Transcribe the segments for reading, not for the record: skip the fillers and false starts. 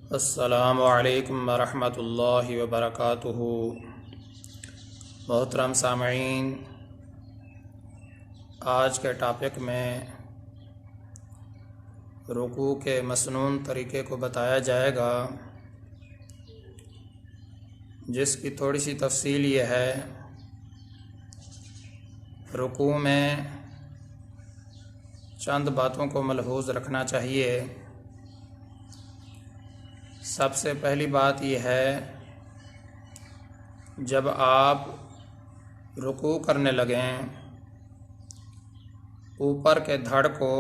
अस्सलामु अलैकुम वरहमतुल्लाहि वबरकातुहू। मोहतरम सामईन, आज के टॉपिक में रुकू के मसनून तरीक़े को बताया जाएगा, जिसकी थोड़ी सी तफसील ये है। रुकू में चंद बातों को मलहूज़ रखना चाहिए। सबसे पहली बात यह है, जब आप रुकू करने लगें, ऊपर के धड़ को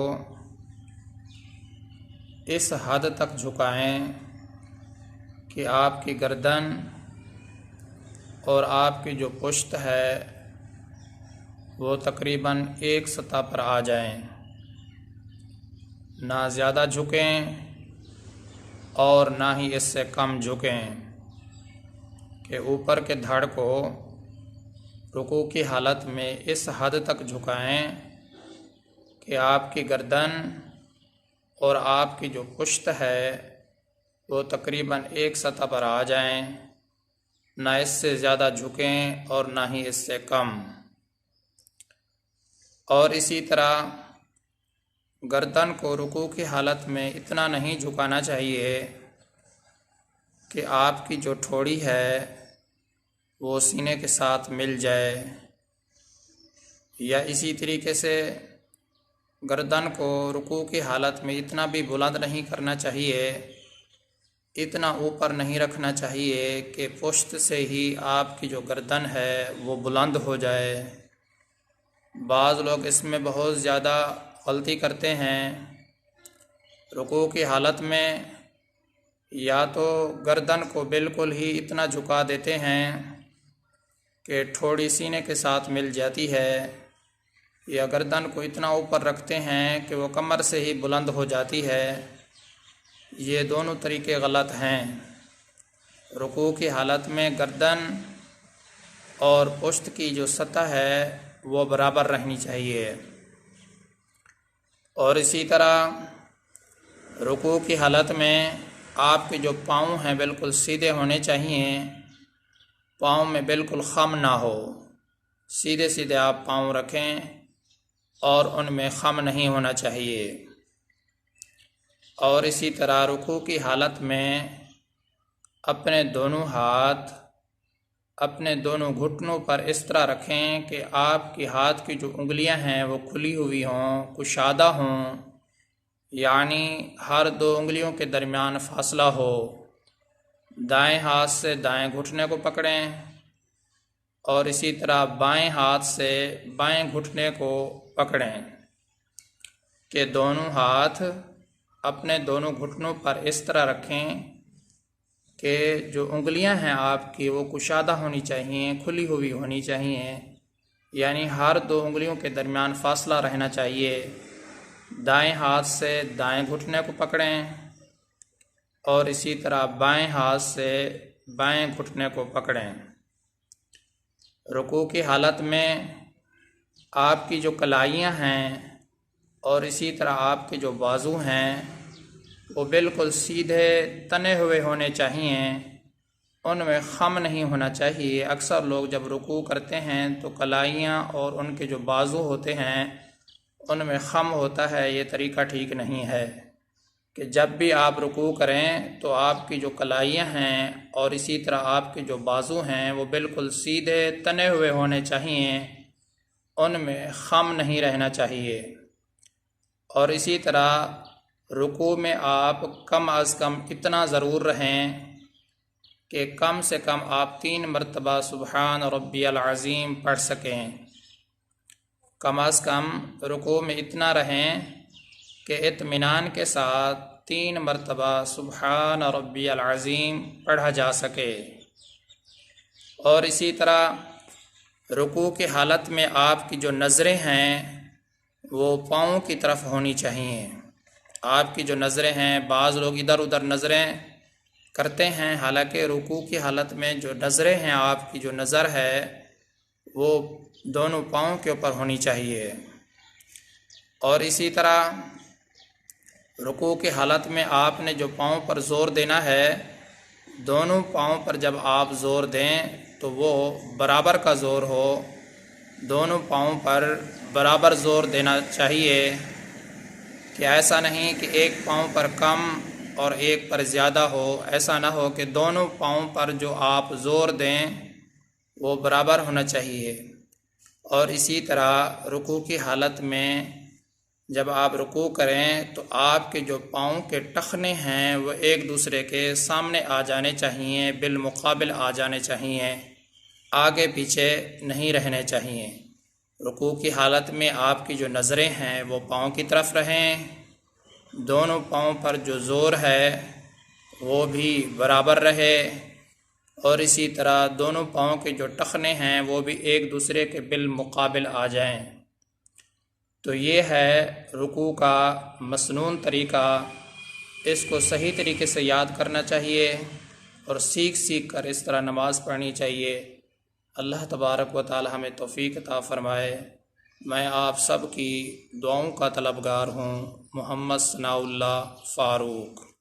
इस हद तक झुकाएं कि आपकी गर्दन और आपकी जो पुश्त है वो तकरीबन एक सतह पर आ जाएं। ना ज़्यादा झुकें और ना ही इससे कम झुकें, कि ऊपर के धड़ को रुकू की हालत में इस हद तक झुकाएं कि आपकी गर्दन और आपकी जो पुश्त है वो तकरीबन एक सतह पर आ जाएं। ना इससे ज़्यादा झुकें और ना ही इससे कम। और इसी तरह गर्दन को रुकू की हालत में इतना नहीं झुकाना चाहिए कि आपकी जो ठोड़ी है वो सीने के साथ मिल जाए, या इसी तरीके से गर्दन को रुकू की हालत में इतना भी बुलंद नहीं करना चाहिए, इतना ऊपर नहीं रखना चाहिए कि पुश्त से ही आपकी जो गर्दन है वो बुलंद हो जाए। बाज़ लोग इसमें बहुत ज़्यादा गलती करते हैं। रुकू की हालत में या तो गर्दन को बिल्कुल ही इतना झुका देते हैं कि ठोड़ी सीने के साथ मिल जाती है, या गर्दन को इतना ऊपर रखते हैं कि वो कमर से ही बुलंद हो जाती है। ये दोनों तरीके गलत हैं। रुकू की हालत में गर्दन और पुश्त की जो सतह है वो बराबर रहनी चाहिए। और इसी तरह रुकू की हालत में आपके जो पाँव हैं बिल्कुल सीधे होने चाहिए। पाँव में बिल्कुल खम ना हो, सीधे सीधे आप पाँव रखें और उनमें खम नहीं होना चाहिए। और इसी तरह रुकू की हालत में अपने दोनों हाथ अपने दोनों घुटनों पर इस तरह रखें कि आपकी हाथ की जो उंगलियां हैं वो खुली हुई हों, कुशादा हों, यानी हर दो उंगलियों के दरमियान फासला हो। दाएं हाथ से दाएं घुटने को पकड़ें और इसी तरह बाएं हाथ से बाएं घुटने को पकड़ें, कि दोनों हाथ अपने दोनों घुटनों पर इस तरह रखें कि जो उंगलियां हैं आपकी वो कुशादा होनी चाहिए, खुली हुई होनी चाहिए, यानी हर दो उंगलियों के दरमियान फासला रहना चाहिए। दाएं हाथ से दाएं घुटने को पकड़ें और इसी तरह बाएं हाथ से बाएं घुटने को पकड़ें। रुकू की हालत में आपकी जो कलाइयाँ हैं और इसी तरह आपके जो बाजू हैं वो बिल्कुल सीधे तने हुए होने चाहिए, उनमें खम नहीं होना चाहिए। अक्सर लोग जब रुकू करते हैं तो कलाइयाँ और उनके जो बाजू होते हैं उनमें खम होता है। ये तरीका ठीक नहीं है कि जब भी आप रुकू करें तो आपकी जो कलाइयाँ हैं और इसी तरह आपके जो बाजू हैं वो बिल्कुल सीधे तने हुए होने चाहिए, उनमें खम नहीं रहना चाहिए। और इसी तरह रुकू में आप कम अज़ कम इतना ज़रूर रहें कि कम से कम आप 3 मरतबा सुबहान रब्बियल अज़ीम पढ़ सकें। कम अज़ कम रुकू में इतना रहें कि इत्मीनान के साथ 3 मरतबा सुबहान रब्बियल अज़ीम पढ़ा जा सके। और इसी तरह रुकू की हालत में आपकी जो नज़रें हैं वो पाँव की तरफ होनी चाहिए। आपकी जो नज़रें हैं, बाज़ लोग इधर उधर नज़रें करते हैं, हालांकि रुकू की हालत में जो नज़रें हैं आपकी जो नज़र है वो दोनों पाँव के ऊपर होनी चाहिए। और इसी तरह रुकू की हालत में आपने जो पाँव पर ज़ोर देना है, दोनों पाँव पर जब आप ज़ोर दें तो वो बराबर का ज़ोर हो, दोनों पाँव पर बराबर ज़ोर देना चाहिए कि ऐसा नहीं कि एक पाँव पर कम और एक पर ज़्यादा हो। ऐसा ना हो कि दोनों पाँव पर जो आप ज़ोर दें वो बराबर होना चाहिए। और इसी तरह रुकू की हालत में जब आप रुकू करें तो आपके जो पाँव के टखने हैं वो एक दूसरे के सामने आ जाने चाहिए, बिलमुकाबिल आ जाने चाहिए, आगे पीछे नहीं रहने चाहिए। रुकू की हालत में आपकी जो नज़रें हैं वो पाँव की तरफ रहें, दोनों पाँव पर जो ज़ोर है वो भी बराबर रहे, और इसी तरह दोनों पाँव के जो टखने हैं वो भी एक दूसरे के बिलमुकाबिल आ जाएं। तो ये है रुकू का मसनून तरीक़ा। इसको सही तरीके से याद करना चाहिए और सीख सीख कर इस तरह नमाज़ पढ़नी चाहिए। अल्लाह तबारक व तआला हमें तौफ़ीक़ अता फ़रमाए। मैं आप सब की दुआओं का तलबगार हूँ। मोहम्मद सनाउल्लाह फ़ारूक।